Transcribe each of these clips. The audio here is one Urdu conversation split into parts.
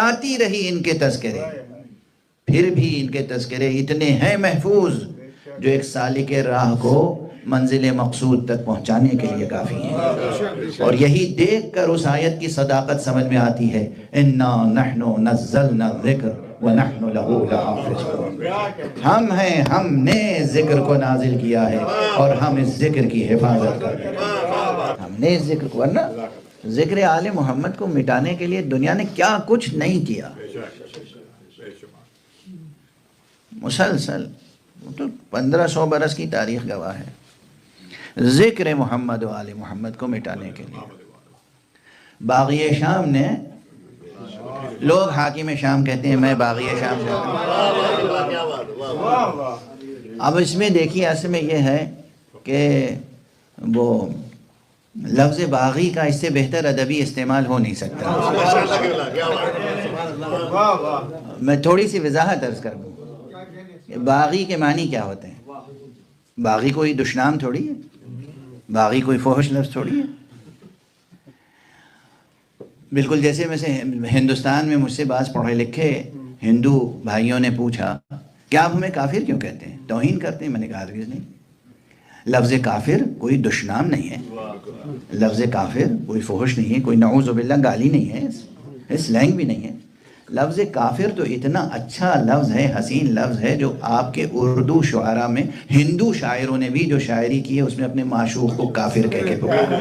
آتی رہی ان کے تذکرے، پھر بھی ان کے تذکرے اتنے ہیں محفوظ جو ایک سالک راہ کو منزل مقصود تک پہنچانے کے لیے کافی ہیں۔ اور یہی دیکھ کر اس آیت کی صداقت سمجھ میں آتی ہے، اِنَّا نَحْنُ نَزَّلْنَا الذِّكْرَ وَنَحْنُ لَهُ لَحَافِظُونَ، ہم ہیں، ہم نے ذکر کو نازل کیا ہے اور ہم اس ذکر کی حفاظت کرتے ہیں۔ ہم نے اس ذکر کو، ورنہ ذکر آل محمد کو مٹانے کے لیے دنیا نے کیا کچھ نہیں کیا، مسلسل 1500 برس کی تاریخ گواہ ہے ذکر محمد و آل محمد کو مٹانے کے لیے۔ باغی شام نے، لوگ حاکم شام کہتے ہیں، میں باغی شام کہتا ہوں۔ اب اس میں دیکھیے اصل میں یہ ہے کہ وہ لفظ باغی کا اس سے بہتر ادبی استعمال ہو نہیں سکتا۔ میں تھوڑی سی وضاحت عرض کر دوں، باغی کے معنی کیا ہوتے ہیں؟ باغی کوئی دشنام تھوڑی ہے، باغی کوئی فحش لفظ تھوڑی ہے۔ بالکل جیسے میں سے ہندوستان میں مجھ سے بعض پڑھے لکھے ہندو بھائیوں نے پوچھا کہ آپ ہمیں کافر کیوں کہتے ہیں، توہین کرتے ہیں؟ میں نے کہا ہرگز نہیں، لفظ کافر کوئی دشنام نہیں ہے، لفظ کافر کوئی فحش نہیں ہے، کوئی نعوذ باللہ گالی نہیں ہے، سلینگ بھی نہیں ہے۔ لفظ کافر تو اتنا اچھا لفظ ہے، حسین لفظ ہے، جو آپ کے اردو شعراء میں، ہندو شاعروں نے بھی جو شاعری کی ہے اس میں اپنے معشوق کو کافر کہہ کے پکارا۔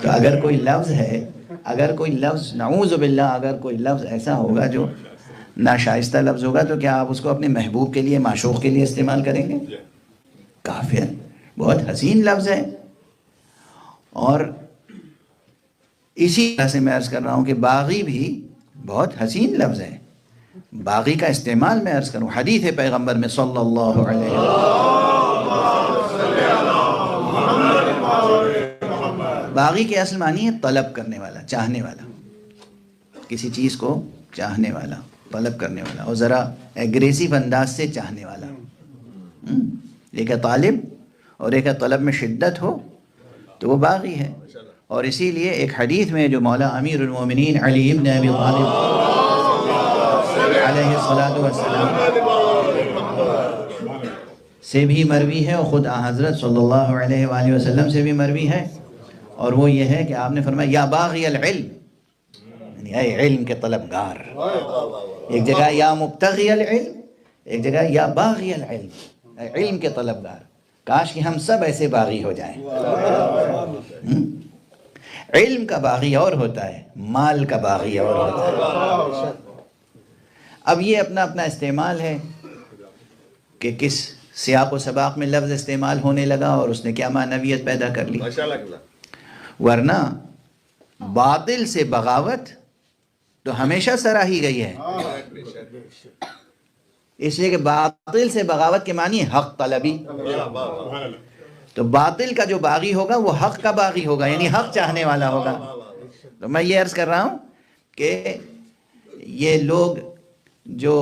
تو اگر کوئی لفظ ہے، اگر کوئی لفظ نعوذ باللہ اگر کوئی لفظ ایسا ہوگا جو ناشائستہ لفظ ہوگا تو کیا آپ اس کو اپنے محبوب کے لیے، معشوق کے لیے استعمال کریں گے؟ کافر بہت حسین لفظ ہے۔ اور اسی طرح سے میں عرض کر رہا ہوں کہ باغی بھی بہت حسین لفظ ہے۔ باغی کا استعمال میں عرض کروں، حدیث پیغمبر میں صلی اللہ علیہ وسلم، باغی کے اصل معنی ہے طلب کرنے والا، چاہنے والا، کسی چیز کو چاہنے والا، طلب کرنے والا، اور ذرا ایگریسیو انداز سے چاہنے والا۔ ایک ہے طالب اور ایک ہے طلب میں شدت ہو تو وہ باغی ہے۔ اور اسی لیے ایک حدیث میں جو مولا امیر المومنین علی ابن ابی طالب علیہ السلام سے بھی مروی ہے، اور خود حضرت صلی اللہ علیہ وآلہ وسلم سے بھی مروی ہے، اور وہ یہ ہے کہ آپ نے فرمایا یا باغی العلم، یعنی اے علم کے طلبگار۔ ایک جگہ یا مبتغی العلم، ایک جگہ یا باغی العلم، اے علم کے طلبگار۔ کاش کہ ہم سب ایسے باغی ہو جائیں۔ علم کا باغی اور ہوتا ہے، مال کا باغی اور ہوتا ہے۔ اب یہ اپنا اپنا استعمال ہے کہ کس سیاق و سباق میں لفظ استعمال ہونے لگا اور اس نے کیا معنویت پیدا کر لی۔ ورنہ باطل سے بغاوت تو ہمیشہ سراہی گئی ہے، اس لیے کہ باطل سے بغاوت کے معنی حق طلبی۔ تو باطل کا جو باغی ہوگا وہ حق کا باغی ہوگا، یعنی حق چاہنے والا ہوگا۔ تو میں یہ عرض کر رہا ہوں کہ یہ لوگ جو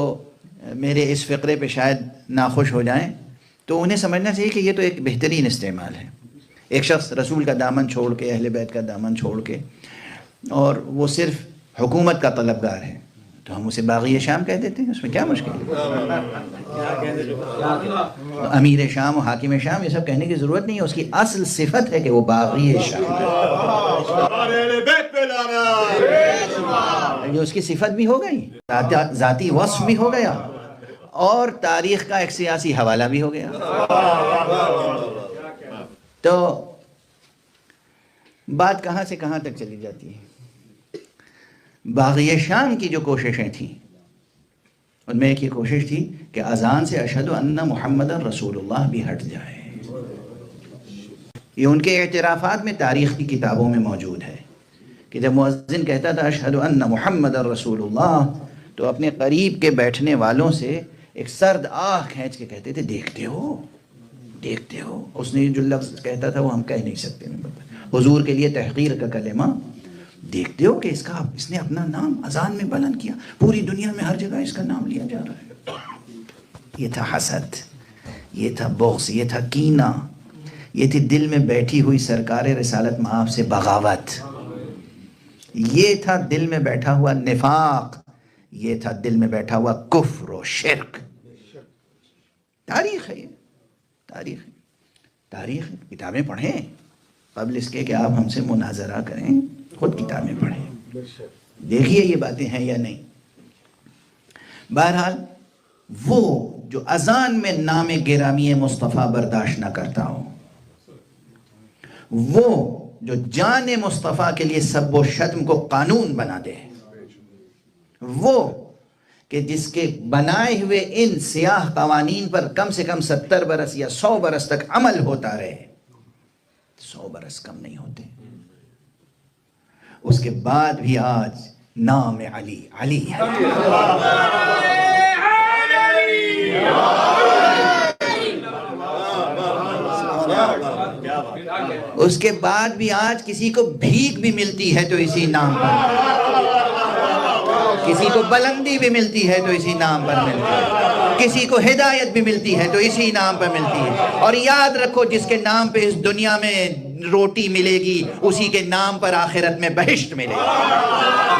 میرے اس فقرے پہ شاید ناخوش ہو جائیں تو انہیں سمجھنا چاہیے کہ یہ تو ایک بہترین استعمال ہے۔ ایک شخص رسول کا دامن چھوڑ کے، اہل بیت کا دامن چھوڑ کے، اور وہ صرف حکومت کا طلبگار ہے تو ہم اسے باغی شام کہہ دیتے ہیں، اس میں کیا مشکل ہے؟ امیر شام و حاکم شام یہ سب کہنے کی ضرورت نہیں ہے، اس کی اصل صفت ہے کہ وہ باغی شام ہے، جو اس کی صفت بھی ہو گئی، ذاتی وصف بھی ہو گیا، اور تاریخ کا ایک سیاسی حوالہ بھی ہو گیا۔ تو بات کہاں سے کہاں تک چلی جاتی ہے؟ باغی شام کی جو کوششیں تھیں ان میں ایک یہ کوشش تھی کہ اذان سے اشہد ان محمد رسول اللہ بھی ہٹ جائے۔ یہ ان کے اعترافات میں تاریخ کی کتابوں میں موجود ہے کہ جب مؤذن کہتا تھا اشہد ان محمد رسول اللہ تو اپنے قریب کے بیٹھنے والوں سے ایک سرد آہ کھینچ کے کہتے تھے دیکھتے ہو، دیکھتے ہو۔ اس نے جو لفظ کہتا تھا وہ ہم کہہ نہیں سکتے، حضور کے لیے تحقیر کا کلمہ، دیکھتے ہو کہ اس نے اپنا نام اذان میں بلند کیا، پوری دنیا میں ہر جگہ اس کا نام لیا جا رہا ہے۔ یہ تھا حسد، یہ تھا بغض، یہ تھا کینہ، یہ تھی دل میں بیٹھی ہوئی سرکار رسالت مآب سے بغاوت، یہ تھا دل میں بیٹھا ہوا نفاق، یہ تھا دل میں بیٹھا ہوا کفر و شرک. تاریخ ہے یہ، تاریخ کتابیں پڑھیں قبل اس کے کہ آپ ہم سے مناظرہ کریں. خود کتابیں پڑھیں، دیکھیے یہ باتیں ہیں یا نہیں. بہرحال وہ جو اذان میں نام گرامی مصطفیٰ برداشت نہ کرتا ہو، وہ جو جان مصطفیٰ کے لیے سب و شتم کو قانون بنا دے، وہ کہ جس کے بنائے ہوئے ان سیاہ قوانین پر کم سے کم 70 برس یا 100 برس تک عمل ہوتا رہے. 100 برس کم نہیں ہوتے. اس کے بعد بھی آج نام علی علی ہے. اس کے بعد بھی آج کسی کو بھیک بھی ملتی ہے تو اسی نام پر، کسی کو بلندی بھی ملتی ہے تو اسی نام پر ملتی ہے، کسی کو ہدایت بھی ملتی ہے تو اسی نام پر ملتی ہے. اور یاد رکھو جس کے نام پہ اس دنیا میں روٹی ملے گی، اسی کے نام پر آخرت میں بہشت ملے گی.